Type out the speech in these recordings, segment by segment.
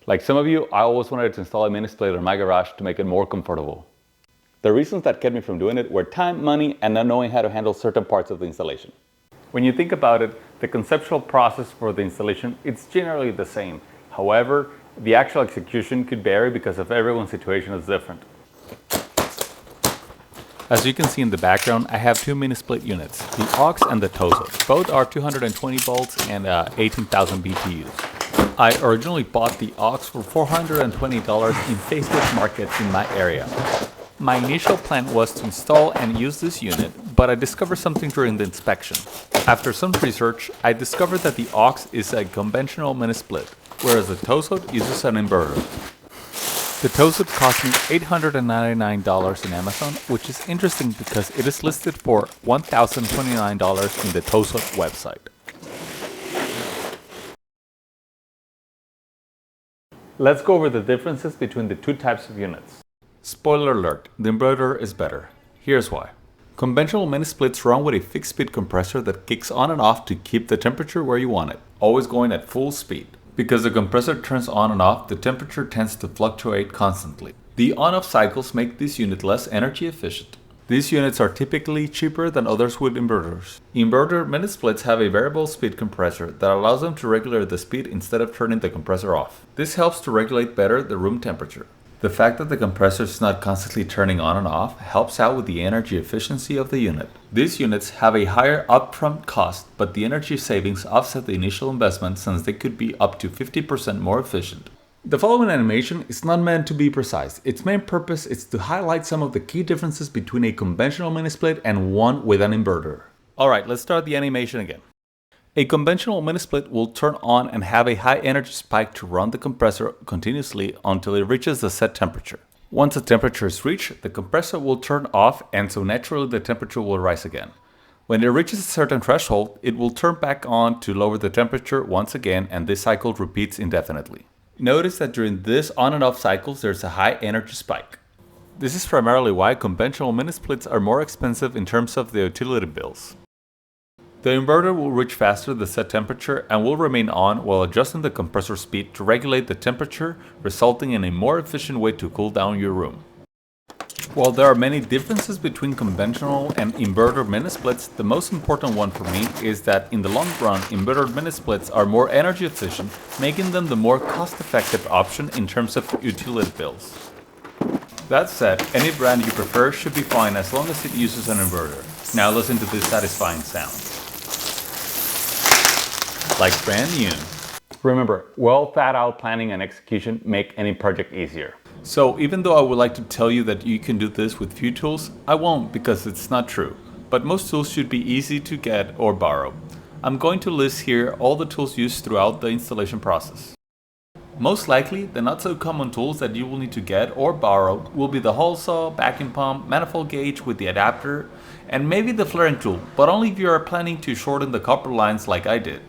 Like some of you, I always wanted to install a mini split in my garage to make it more comfortable. The reasons that kept me from doing it were time, money, and not knowing how to handle certain parts of the installation. When you think about it, the conceptual process for the installation, it's generally the same. However, the actual execution could vary because of everyone's situation is different. As you can see in the background, I have two mini split units, the aux and the toso. Both are 220 volts and 18,000 BTUs. I originally bought the aux for $420 in Facebook markets in my area. My initial plan was to install and use this unit, but I discovered something during the inspection. After some research, I discovered that the aux is a conventional mini split, whereas the toso uses an inverter. The toso cost me $899 in Amazon, which is interesting because it is listed for $1,029 in the toso website. Let's go over the differences between the two types of units. Spoiler alert, the inverter is better. Here's why. Conventional mini splits run with a fixed speed compressor that kicks on and off to keep the temperature where you want it, always going at full speed. Because the compressor turns on and off, the temperature tends to fluctuate constantly. The on-off cycles make this unit less energy efficient. These units are typically cheaper than others with inverters. Inverter mini splits have a variable speed compressor that allows them to regulate the speed instead of turning the compressor off. This helps to regulate better the room temperature. The fact that the compressor is not constantly turning on and off helps out with the energy efficiency of the unit. These units have a higher upfront cost, but the energy savings offset the initial investment since they could be up to 50% more efficient. The following animation is not meant to be precise. Its main purpose is to highlight some of the key differences between a conventional mini split and one with an inverter. Alright, let's start the animation again. A conventional mini split will turn on and have a high energy spike to run the compressor continuously until it reaches the set temperature. Once the temperature is reached, the compressor will turn off and so naturally the temperature will rise again. When it reaches a certain threshold, it will turn back on to lower the temperature once again, and this cycle repeats indefinitely. Notice that during this on and off cycles there's a high energy spike. This is primarily why conventional mini splits are more expensive in terms of the utility bills. The inverter will reach faster the set temperature and will remain on while adjusting the compressor speed to regulate the temperature, resulting in a more efficient way to cool down your room. While there are many differences between conventional and inverter mini splits, the most important one for me is that in the long run, inverter mini splits are more energy efficient, making them the more cost-effective option in terms of utility bills. That said, any brand you prefer should be fine as long as it uses an inverter. Now listen to this satisfying sound. Like brand new. Remember, well thought out planning and execution make any project easier. So even though I would like to tell you that you can do this with few tools, I won't because it's not true. But most tools should be easy to get or borrow. I'm going to list here all the tools used throughout the installation process. Most likely, the not so common tools that you will need to get or borrow will be the hole saw, vacuum pump, manifold gauge with the adapter, and maybe the flaring tool, but only if you are planning to shorten the copper lines like I did.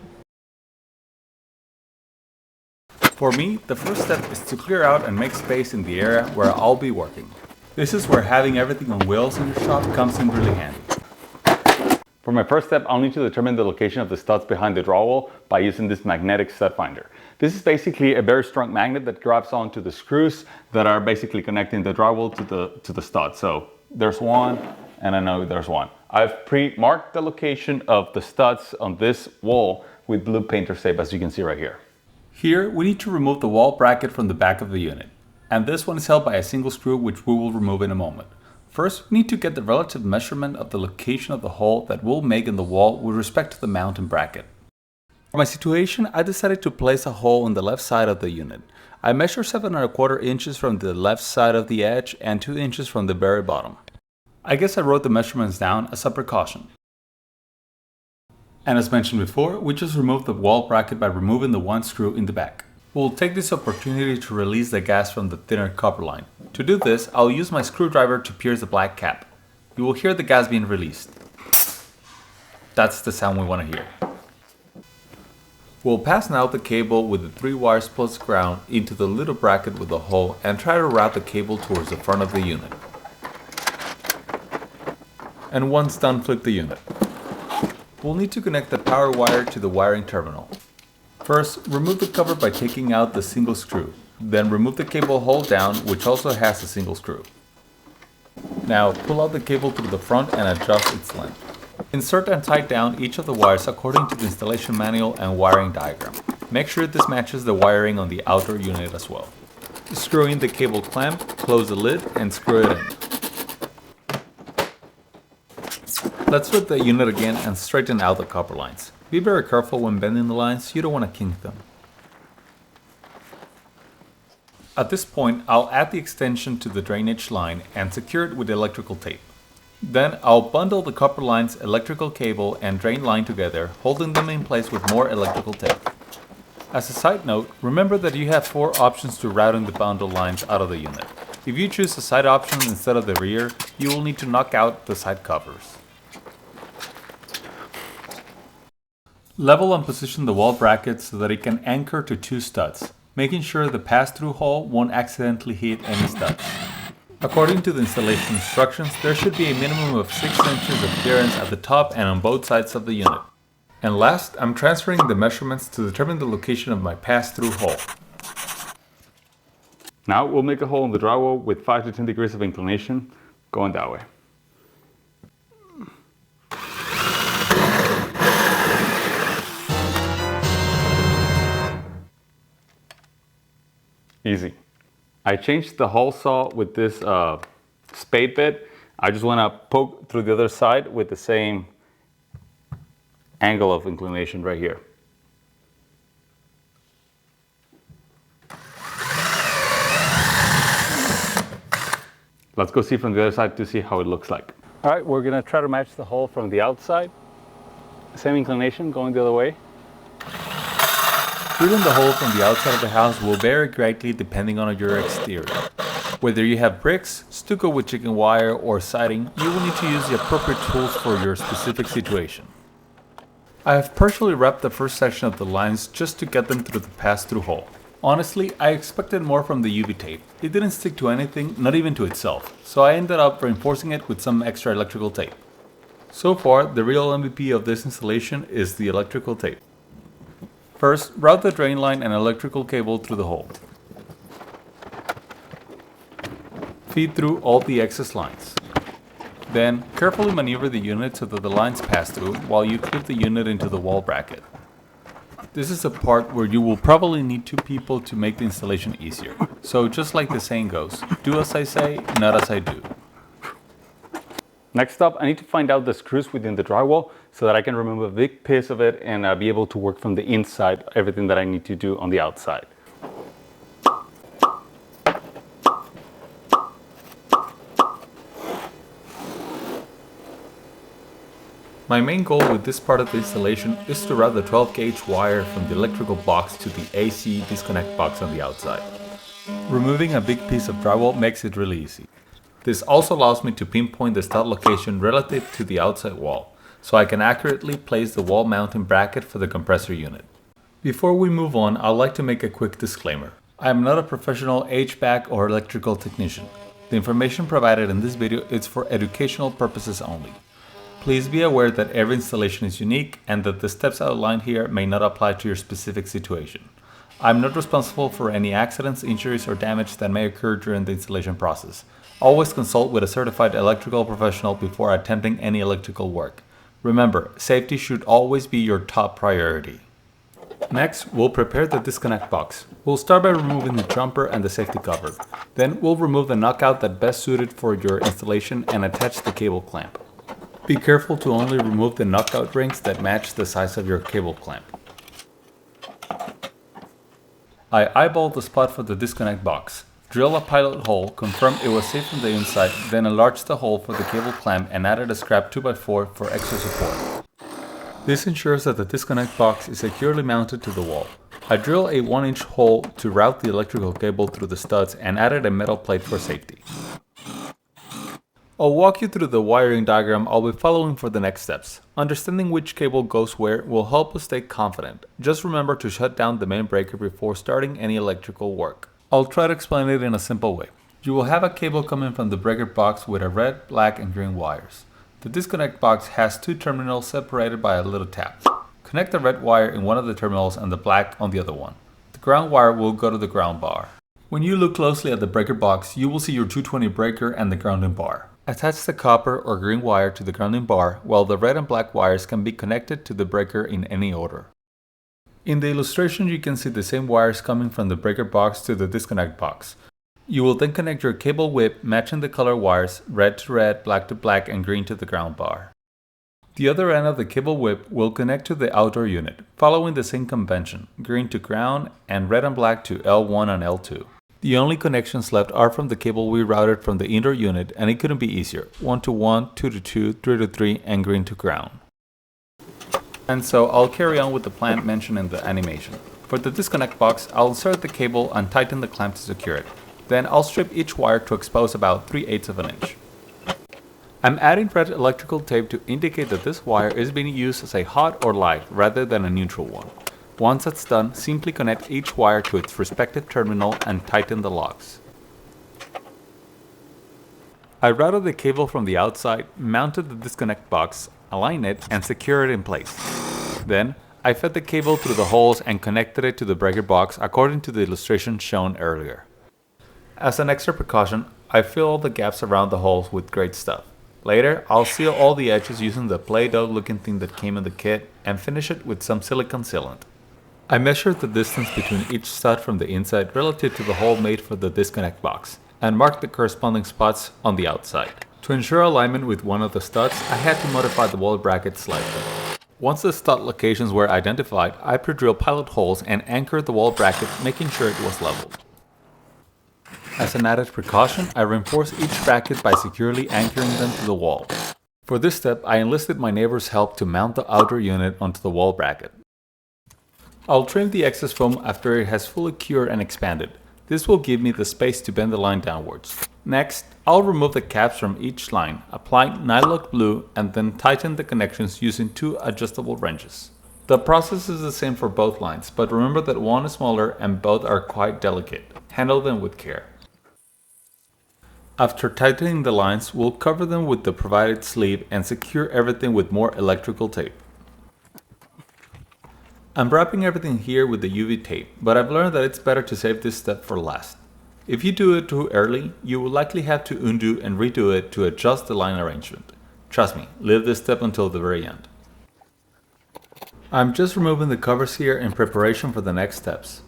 For me, the first step is to clear out and make space in the area where I'll be working. This is where having everything on wheels in your shop comes in really handy. For my first step, I'll need to determine the location of the studs behind the drywall by using this magnetic stud finder. This is basically a very strong magnet that grabs onto the screws that are basically connecting the drywall to the stud. So there's one, and I know there's one. I've pre-marked the location of the studs on this wall with blue painter's tape, as you can see right here. Here, we need to remove the wall bracket from the back of the unit. And this one is held by a single screw, which we will remove in a moment. First, we need to get the relative measurement of the location of the hole that we'll make in the wall with respect to the mount and bracket. For my situation, I decided to place a hole on the left side of the unit. I measure 7¼ inches from the left side of the edge and 2 inches from the very bottom. I guess I wrote the measurements down as a precaution. And as mentioned before, we just removed the wall bracket by removing the one screw in the back. We'll take this opportunity to release the gas from the thinner copper line. To do this, I'll use my screwdriver to pierce the black cap. You will hear the gas being released. That's the sound we want to hear. We'll pass now the cable with the 3 wires plus ground into the little bracket with the hole and try to route the cable towards the front of the unit. And once done, flip the unit. We'll need to connect the power wire to the wiring terminal. First, remove the cover by taking out the single screw. Then remove the cable hole down, which also has a single screw. Now pull out the cable through the front and adjust its length. Insert and tighten down each of the wires according to the installation manual and wiring diagram. Make sure this matches the wiring on the outer unit as well. Screw in the cable clamp, close the lid, and screw it in. Let's flip the unit again and straighten out the copper lines. Be very careful when bending the lines, you don't want to kink them. At this point, I'll add the extension to the drainage line and secure it with electrical tape. Then I'll bundle the copper lines, electrical cable, and drain line together, holding them in place with more electrical tape. As a side note, remember that you have 4 options to routing the bundle lines out of the unit. If you choose the side option instead of the rear, you will need to knock out the side covers. Level and position the wall bracket so that it can anchor to 2 studs, making sure the pass-through hole won't accidentally hit any studs. According to the installation instructions, there should be a minimum of 6 inches of clearance at the top and on both sides of the unit. And last, I'm transferring the measurements to determine the location of my pass-through hole. Now we'll make a hole in the drywall with 5 to 10 degrees of inclination, going that way. Easy. I changed the hole saw with this spade bit. I just want to poke through the other side with the same angle of inclination right here. Let's go see from the other side to see how it looks like. All right, we're gonna try to match the hole from the outside. Same inclination, going the other way. Drilling the hole from the outside of the house will vary greatly depending on your exterior. Whether you have bricks, stucco with chicken wire, or siding, you will need to use the appropriate tools for your specific situation. I have partially wrapped the first section of the lines just to get them through the pass-through hole. Honestly, I expected more from the UV tape. It didn't stick to anything, not even to itself, so I ended up reinforcing it with some extra electrical tape. So far, the real MVP of this installation is the electrical tape. First, route the drain line and electrical cable through the hole. Feed through all the excess lines. Then, carefully maneuver the unit so that the lines pass through while you clip the unit into the wall bracket. This is a part where you will probably need 2 people to make the installation easier. So just like the saying goes, do as I say, not as I do. Next up, I need to find out the screws within the drywall so that I can remove a big piece of it and be able to work from the inside, everything that I need to do on the outside. My main goal with this part of the installation is to route the 12 gauge wire from the electrical box to the AC disconnect box on the outside. Removing a big piece of drywall makes it really easy. This also allows me to pinpoint the stud location relative to the outside wall, so I can accurately place the wall mounting bracket for the compressor unit. Before we move on, I'd like to make a quick disclaimer. I am not a professional HVAC or electrical technician. The information provided in this video is for educational purposes only. Please be aware that every installation is unique and that the steps outlined here may not apply to your specific situation. I'm not responsible for any accidents, injuries, or damage that may occur during the installation process. Always consult with a certified electrical professional before attempting any electrical work. Remember, safety should always be your top priority. Next, we'll prepare the disconnect box. We'll start by removing the jumper and the safety cover. Then we'll remove the knockout that best suited for your installation and attach the cable clamp. Be careful to only remove the knockout rings that match the size of your cable clamp. I eyeballed the spot for the disconnect box. Drill a pilot hole, confirm it was safe from the inside, then enlarge the hole for the cable clamp and added a scrap 2x4 for extra support. This ensures that the disconnect box is securely mounted to the wall. I drill a 1-inch hole to route the electrical cable through the studs and added a metal plate for safety. I'll walk you through the wiring diagram I'll be following for the next steps. Understanding which cable goes where will help us stay confident. Just remember to shut down the main breaker before starting any electrical work. I'll try to explain it in a simple way. You will have a cable coming from the breaker box with a red, black, and green wires. The disconnect box has 2 terminals separated by a little tap. Connect the red wire in one of the terminals and the black on the other one. The ground wire will go to the ground bar. When you look closely at the breaker box, you will see your 220 breaker and the grounding bar. Attach the copper or green wire to the grounding bar, while the red and black wires can be connected to the breaker in any order. In the illustration, you can see the same wires coming from the breaker box to the disconnect box. You will then connect your cable whip matching the color wires, red to red, black to black, and green to the ground bar. The other end of the cable whip will connect to the outdoor unit, following the same convention, green to ground and red and black to L1 and L2. The only connections left are from the cable we routed from the indoor unit, and it couldn't be easier, 1 to 1, 2 to 2, 3 to 3, and green to ground. And so I'll carry on with the plan mentioned in the animation. For the disconnect box, I'll insert the cable and tighten the clamp to secure it. Then I'll strip each wire to expose about 3/8 of an inch. I'm adding red electrical tape to indicate that this wire is being used as a hot or light rather than a neutral one. Once that's done, simply connect each wire to its respective terminal and tighten the locks. I routed the cable from the outside, mounted the disconnect box, aligned it, and secured it in place. Then, I fed the cable through the holes and connected it to the breaker box according to the illustration shown earlier. As an extra precaution, I fill all the gaps around the holes with great stuff. Later, I'll seal all the edges using the Play-Doh looking thing that came in the kit and finish it with some silicone sealant. I measured the distance between each stud from the inside relative to the hole made for the disconnect box, and marked the corresponding spots on the outside. To ensure alignment with one of the studs, I had to modify the wall bracket slightly. Once the stud locations were identified, I pre-drilled pilot holes and anchored the wall bracket, making sure it was leveled. As an added precaution, I reinforced each bracket by securely anchoring them to the wall. For this step, I enlisted my neighbor's help to mount the outer unit onto the wall bracket. I'll trim the excess foam after it has fully cured and expanded. This will give me the space to bend the line downwards. Next, I'll remove the caps from each line, apply Nylog Blue, and then tighten the connections using 2 adjustable wrenches. The process is the same for both lines, but remember that one is smaller and both are quite delicate. Handle them with care. After tightening the lines, we'll cover them with the provided sleeve and secure everything with more electrical tape. I'm wrapping everything here with the UV tape, but I've learned that it's better to save this step for last. If you do it too early, you will likely have to undo and redo it to adjust the line arrangement. Trust me, leave this step until the very end. I'm just removing the covers here in preparation for the next steps.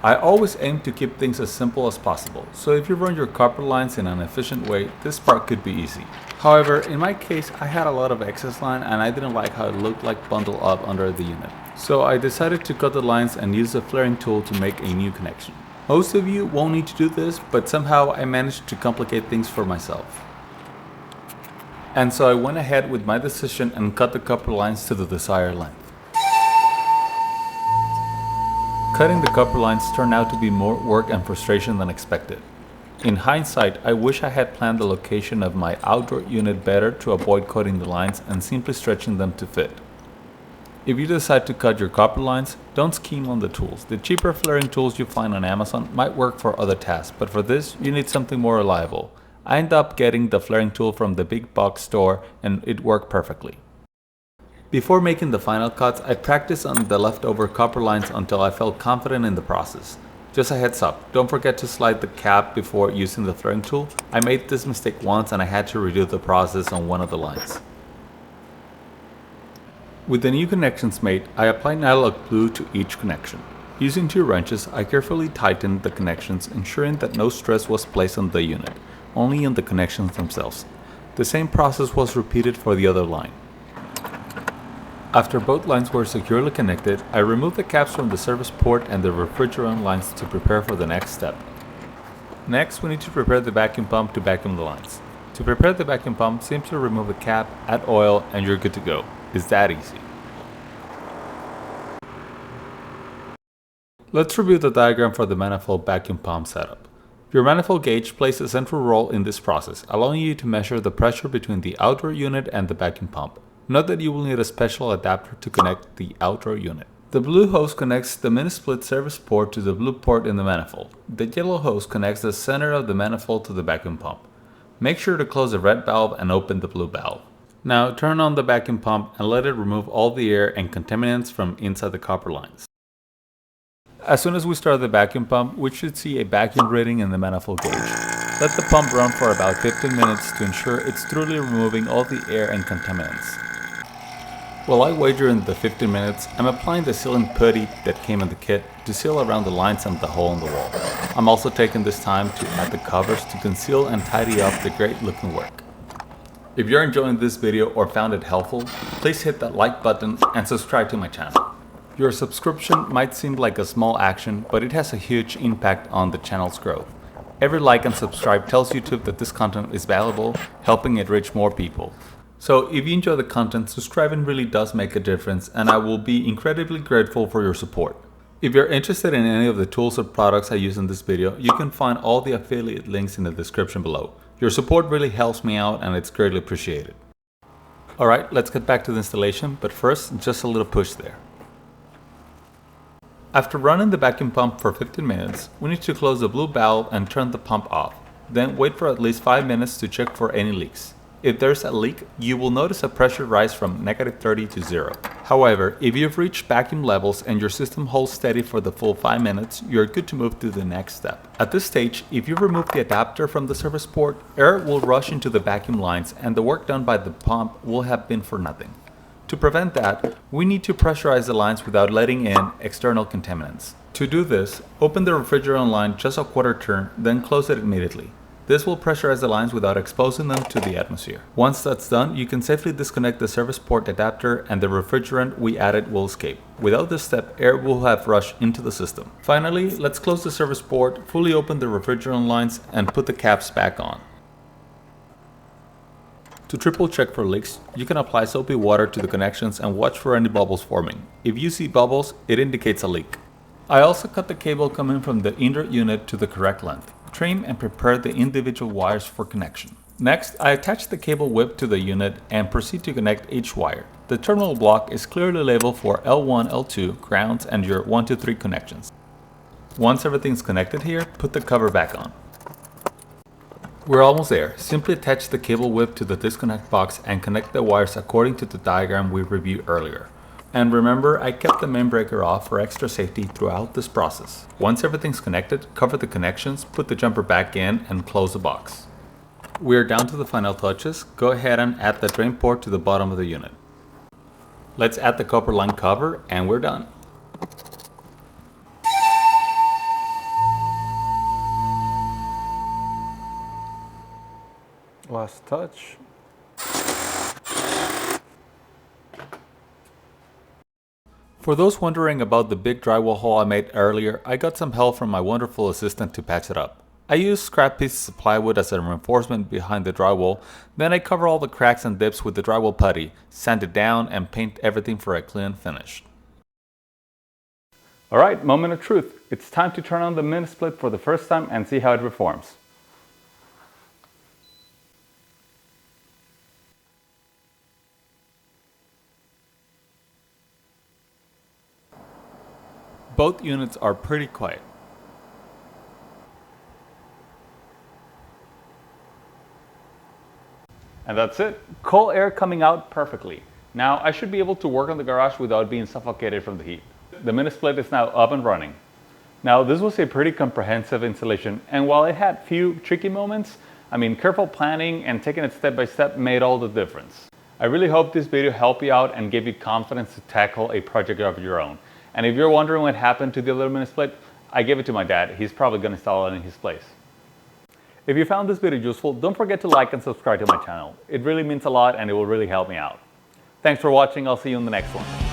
I always aim to keep things as simple as possible, so if you run your copper lines in an efficient way, this part could be easy. However, in my case, I had a lot of excess line and I didn't like how it looked like bundled up under the unit. So I decided to cut the lines and use the flaring tool to make a new connection. Most of you won't need to do this, but somehow I managed to complicate things for myself. And so I went ahead with my decision and cut the copper lines to the desired length. Cutting the copper lines turned out to be more work and frustration than expected. In hindsight, I wish I had planned the location of my outdoor unit better to avoid cutting the lines and simply stretching them to fit. If you decide to cut your copper lines, don't scheme on the tools. The cheaper flaring tools you find on Amazon might work for other tasks, but for this, you need something more reliable. I ended up getting the flaring tool from the big box store and it worked perfectly. Before making the final cuts, I practiced on the leftover copper lines until I felt confident in the process. Just a heads up, don't forget to slide the cap before using the flaring tool. I made this mistake once and I had to redo the process on one of the lines. With the new connections made, I applied Nylog Blue to each connection. Using 2 wrenches, I carefully tightened the connections, ensuring that no stress was placed on the unit, only on the connections themselves. The same process was repeated for the other line. After both lines were securely connected, I removed the caps from the service port and the refrigerant lines to prepare for the next step. Next, we need to prepare the vacuum pump to vacuum the lines. To prepare the vacuum pump, simply remove the cap, add oil, and you're good to go. It's that easy. Let's review the diagram for the manifold vacuum pump setup. Your manifold gauge plays a central role in this process, allowing you to measure the pressure between the outdoor unit and the vacuum pump. Note that you will need a special adapter to connect the outdoor unit. The blue hose connects the mini-split service port to the blue port in the manifold. The yellow hose connects the center of the manifold to the vacuum pump. Make sure to close the red valve and open the blue valve. Now turn on the vacuum pump and let it remove all the air and contaminants from inside the copper lines. As soon as we start the vacuum pump, we should see a vacuum reading in the manifold gauge. Let the pump run for about 15 minutes to ensure it's truly removing all the air and contaminants. While I wager in the 15 minutes, I'm applying the sealing putty that came in the kit to seal around the lines and the hole in the wall. I'm also taking this time to add the covers to conceal and tidy up the great looking work. If you're enjoying this video or found it helpful, please hit that like button and subscribe to my channel. Your subscription might seem like a small action, but it has a huge impact on the channel's growth. Every like and subscribe tells YouTube that this content is valuable, helping it reach more people. So if you enjoy the content, subscribing really does make a difference, and I will be incredibly grateful for your support. If you're interested in any of the tools or products I use in this video, you can find all the affiliate links in the description below. Your support really helps me out and it's greatly appreciated. Alright, let's get back to the installation, but first, just a little push there. After running the vacuum pump for 15 minutes, we need to close the blue valve and turn the pump off. Then wait for at least 5 minutes to check for any leaks. If there's a leak, you will notice a pressure rise from -30 to 0. However, if you've reached vacuum levels and your system holds steady for the full 5 minutes, you're good to move to the next step. At this stage, if you remove the adapter from the service port, air will rush into the vacuum lines and the work done by the pump will have been for nothing. To prevent that, we need to pressurize the lines without letting in external contaminants. To do this, open the refrigerant line just a quarter turn, then close it immediately. This will pressurize the lines without exposing them to the atmosphere. Once that's done, you can safely disconnect the service port adapter and the refrigerant we added will escape. Without this step, air will have rushed into the system. Finally, let's close the service port, fully open the refrigerant lines, and put the caps back on. To triple check for leaks, you can apply soapy water to the connections and watch for any bubbles forming. If you see bubbles, it indicates a leak. I also cut the cable coming from the inverter unit to the correct length. Trim and prepare the individual wires for connection. Next, I attach the cable whip to the unit and proceed to connect each wire. The terminal block is clearly labeled for L1, L2, grounds, and your 1 to 3 connections. Once everything's connected here, put the cover back on. We're almost there. Simply attach the cable whip to the disconnect box and connect the wires according to the diagram we reviewed earlier. And remember, I kept the main breaker off for extra safety throughout this process. Once everything's connected, cover the connections, put the jumper back in, and close the box. We're down to the final touches. Go ahead and add the drain port to the bottom of the unit. Let's add the copper line cover, and we're done. Last touch. For those wondering about the big drywall hole I made earlier, I got some help from my wonderful assistant to patch it up. I used scrap pieces of plywood as a reinforcement behind the drywall, then I cover all the cracks and dips with the drywall putty, sand it down, and paint everything for a clean finish. Alright, moment of truth. It's time to turn on the mini split for the first time and see how it performs. Both units are pretty quiet. And that's it. Cold air coming out perfectly. Now I should be able to work on the garage without being suffocated from the heat. The mini split is now up and running. Now this was a pretty comprehensive installation, and while it had few tricky moments, careful planning and taking it step by step made all the difference. I really hope this video helped you out and gave you confidence to tackle a project of your own. And if you're wondering what happened to the other mini split, I gave it to my dad. He's probably going to install it in his place. If you found this video useful, don't forget to like and subscribe to my channel. It really means a lot and it will really help me out. Thanks for watching. I'll see you in the next one.